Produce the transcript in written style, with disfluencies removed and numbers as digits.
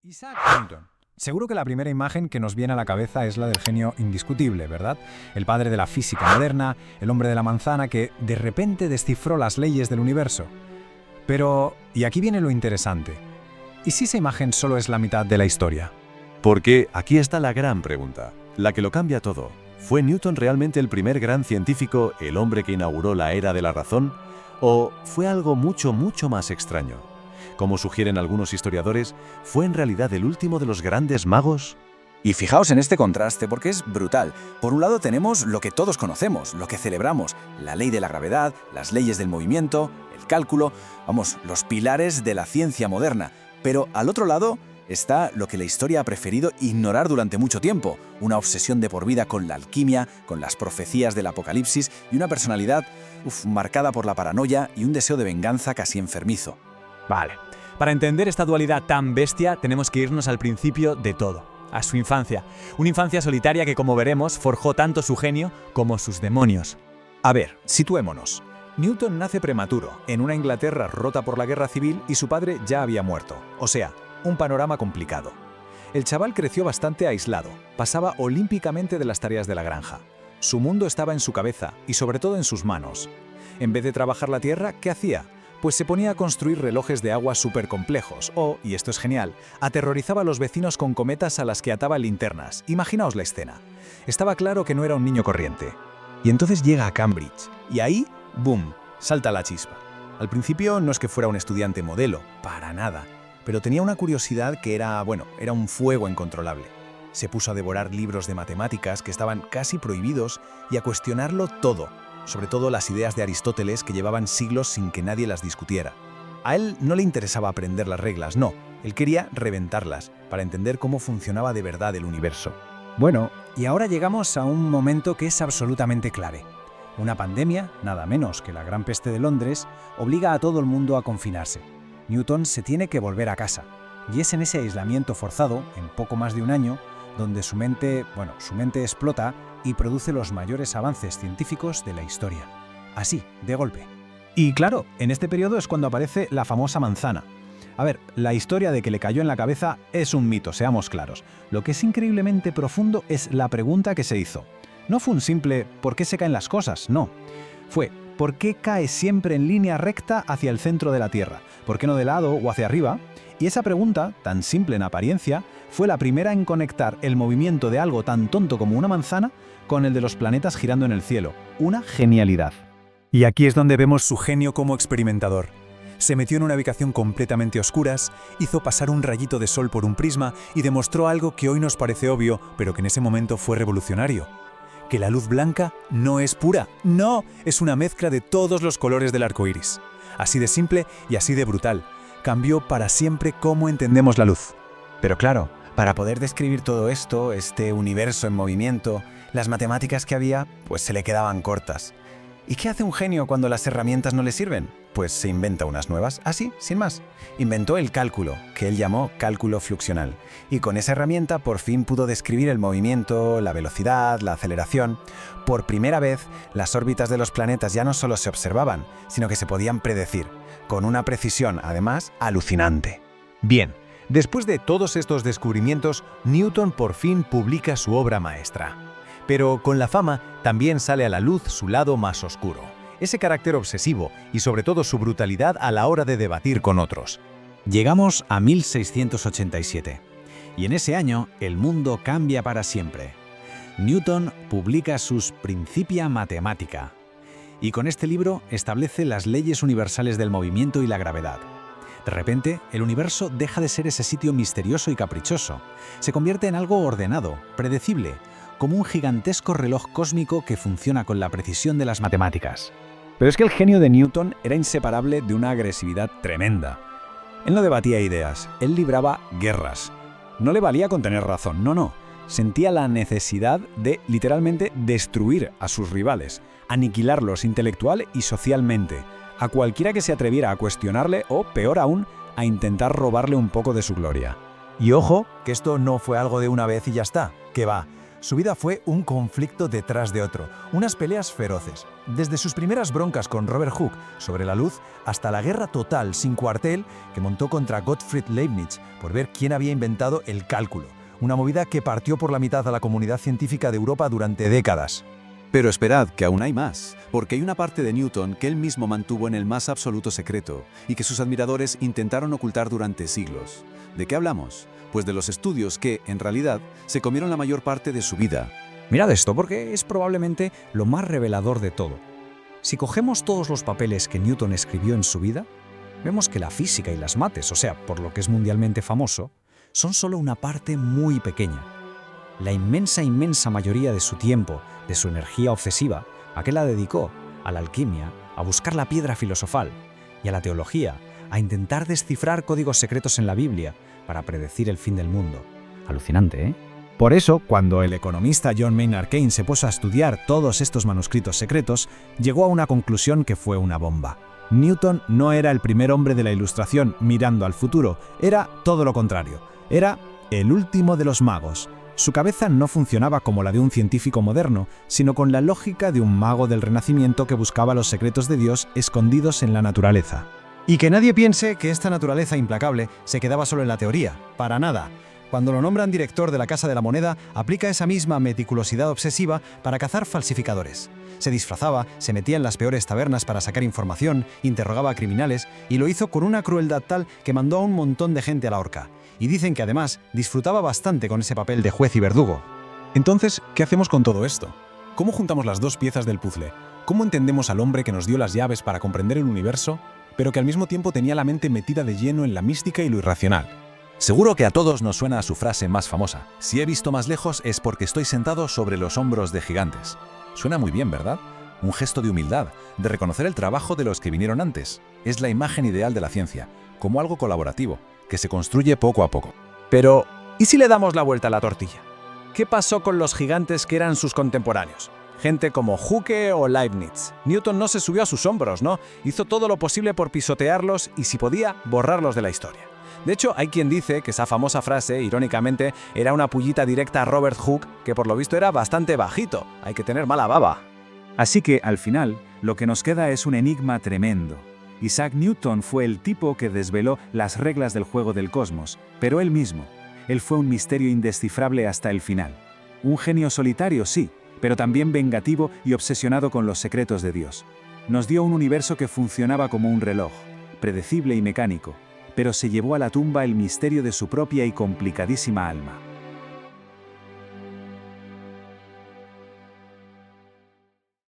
Isaac Newton. Seguro que la primera imagen que nos viene a la cabeza es la del genio indiscutible, ¿verdad? El padre de la física moderna, el hombre de la manzana que de repente descifró las leyes del universo. Pero, y aquí viene lo interesante, ¿y si esa imagen solo es la mitad de la historia? Porque aquí está la gran pregunta, la que lo cambia todo. ¿Fue Newton realmente el primer gran científico, el hombre que inauguró la era de la razón? ¿O fue algo mucho más extraño? Como sugieren algunos historiadores, ¿fue en realidad el último de los grandes magos? Y fijaos en este contraste porque es brutal. Por un lado tenemos lo que todos conocemos, lo que celebramos, la ley de la gravedad, las leyes del movimiento, el cálculo, los pilares de la ciencia moderna. Pero al otro lado está lo que la historia ha preferido ignorar durante mucho tiempo, una obsesión de por vida con la alquimia, con las profecías del apocalipsis y una personalidad marcada por la paranoia y un deseo de venganza casi enfermizo. Vale. Para entender esta dualidad tan bestia, tenemos que irnos al principio de todo, a su infancia. Una infancia solitaria que, como veremos, forjó tanto su genio como sus demonios. A ver, situémonos. Newton nace prematuro, en una Inglaterra rota por la guerra civil y su padre ya había muerto. O sea, un panorama complicado. El chaval creció bastante aislado, pasaba olímpicamente de las tareas de la granja. Su mundo estaba en su cabeza y sobre todo en sus manos. En vez de trabajar la tierra, ¿qué hacía? Pues se ponía a construir relojes de agua súper complejos o, y esto es genial, aterrorizaba a los vecinos con cometas a las que ataba linternas. Imaginaos la escena. Estaba claro que no era un niño corriente. Y entonces llega a Cambridge, y ahí, ¡boom!, salta la chispa. Al principio no es que fuera un estudiante modelo, para nada, pero tenía una curiosidad que era un fuego incontrolable. Se puso a devorar libros de matemáticas que estaban casi prohibidos y a cuestionarlo todo, sobre todo las ideas de Aristóteles que llevaban siglos sin que nadie las discutiera. A él no le interesaba aprender las reglas, no, él quería reventarlas para entender cómo funcionaba de verdad el universo. Bueno, y ahora llegamos a un momento que es absolutamente clave. Una pandemia, nada menos que la Gran Peste de Londres, obliga a todo el mundo a confinarse. Newton se tiene que volver a casa, y es en ese aislamiento forzado, en poco más de un año, donde su mente explota y produce los mayores avances científicos de la historia. Así, de golpe. Y claro, en este periodo es cuando aparece la famosa manzana. A ver, la historia de que le cayó en la cabeza es un mito, seamos claros. Lo que es increíblemente profundo es la pregunta que se hizo. No fue un simple ¿por qué se caen las cosas? No. Fue ¿por qué cae siempre en línea recta hacia el centro de la Tierra? ¿Por qué no de lado o hacia arriba? Y esa pregunta, tan simple en apariencia, fue la primera en conectar el movimiento de algo tan tonto como una manzana con el de los planetas girando en el cielo. Una genialidad. Y aquí es donde vemos su genio como experimentador. Se metió en una habitación completamente a oscuras, hizo pasar un rayito de sol por un prisma y demostró algo que hoy nos parece obvio, pero que en ese momento fue revolucionario. Que la luz blanca no es pura, no, es una mezcla de todos los colores del arco iris. Así de simple y así de brutal. Cambió para siempre cómo entendemos la luz. Pero claro, para poder describir todo esto, este universo en movimiento, las matemáticas que había, pues se le quedaban cortas. ¿Y qué hace un genio cuando las herramientas no le sirven? Pues se inventa unas nuevas, así, sin más. Inventó el cálculo, que él llamó cálculo fluxional. Y con esa herramienta por fin pudo describir el movimiento, la velocidad, la aceleración. Por primera vez, las órbitas de los planetas ya no solo se observaban, sino que se podían predecir, con una precisión, además, alucinante. Bien, después de todos estos descubrimientos, Newton por fin publica su obra maestra. Pero con la fama también sale a la luz su lado más oscuro, ese carácter obsesivo y sobre todo su brutalidad a la hora de debatir con otros. Llegamos a 1687, y en ese año el mundo cambia para siempre. Newton publica sus Principia Mathematica, y con este libro establece las leyes universales del movimiento y la gravedad. De repente, el universo deja de ser ese sitio misterioso y caprichoso. Se convierte en algo ordenado, predecible, como un gigantesco reloj cósmico que funciona con la precisión de las matemáticas. Pero es que el genio de Newton era inseparable de una agresividad tremenda. Él no debatía ideas, él libraba guerras. No le valía con tener razón, no. Sentía la necesidad de, literalmente, destruir a sus rivales, aniquilarlos intelectual y socialmente, a cualquiera que se atreviera a cuestionarle o, peor aún, a intentar robarle un poco de su gloria. Y ojo, que esto no fue algo de una vez y ya está, que va. Su vida fue un conflicto detrás de otro, unas peleas feroces. Desde sus primeras broncas con Robert Hooke sobre la luz hasta la guerra total sin cuartel que montó contra Gottfried Leibniz por ver quién había inventado el cálculo, una movida que partió por la mitad a la comunidad científica de Europa durante décadas. Pero esperad, que aún hay más, porque hay una parte de Newton que él mismo mantuvo en el más absoluto secreto y que sus admiradores intentaron ocultar durante siglos. ¿De qué hablamos? Pues de los estudios que, en realidad, se comieron la mayor parte de su vida. Mirad esto, porque es probablemente lo más revelador de todo. Si cogemos todos los papeles que Newton escribió en su vida, vemos que la física y las mates, o sea, por lo que es mundialmente famoso, son solo una parte muy pequeña. La inmensa mayoría de su tiempo, de su energía obsesiva, ¿a qué la dedicó? A la alquimia, a buscar la piedra filosofal y a la teología, a intentar descifrar códigos secretos en la Biblia para predecir el fin del mundo. Alucinante, ¿eh? Por eso, cuando el economista John Maynard Keynes se puso a estudiar todos estos manuscritos secretos, llegó a una conclusión que fue una bomba. Newton no era el primer hombre de la Ilustración mirando al futuro, era todo lo contrario. Era el último de los magos. Su cabeza no funcionaba como la de un científico moderno, sino con la lógica de un mago del Renacimiento que buscaba los secretos de Dios escondidos en la naturaleza. Y que nadie piense que esta naturaleza implacable se quedaba solo en la teoría, para nada. Cuando lo nombran director de la Casa de la Moneda, aplica esa misma meticulosidad obsesiva para cazar falsificadores. Se disfrazaba, se metía en las peores tabernas para sacar información, interrogaba a criminales y lo hizo con una crueldad tal que mandó a un montón de gente a la horca. Y dicen que además disfrutaba bastante con ese papel de juez y verdugo. Entonces, ¿qué hacemos con todo esto? ¿Cómo juntamos las dos piezas del puzzle? ¿Cómo entendemos al hombre que nos dio las llaves para comprender el universo, pero que al mismo tiempo tenía la mente metida de lleno en la mística y lo irracional? Seguro que a todos nos suena a su frase más famosa: si he visto más lejos es porque estoy sentado sobre los hombros de gigantes. Suena muy bien, ¿verdad? Un gesto de humildad, de reconocer el trabajo de los que vinieron antes. Es la imagen ideal de la ciencia, como algo colaborativo, que se construye poco a poco. Pero, ¿y si le damos la vuelta a la tortilla? ¿Qué pasó con los gigantes que eran sus contemporáneos? Gente como Hooke o Leibniz. Newton no se subió a sus hombros, ¿no? Hizo todo lo posible por pisotearlos y, si podía, borrarlos de la historia. De hecho, hay quien dice que esa famosa frase, irónicamente, era una pullita directa a Robert Hooke, que por lo visto era bastante bajito. Hay que tener mala baba. Así que, al final, lo que nos queda es un enigma tremendo. Isaac Newton fue el tipo que desveló las reglas del juego del cosmos, pero él fue un misterio indescifrable hasta el final. Un genio solitario, sí, pero también vengativo y obsesionado con los secretos de Dios. Nos dio un universo que funcionaba como un reloj, predecible y mecánico, pero se llevó a la tumba el misterio de su propia y complicadísima alma.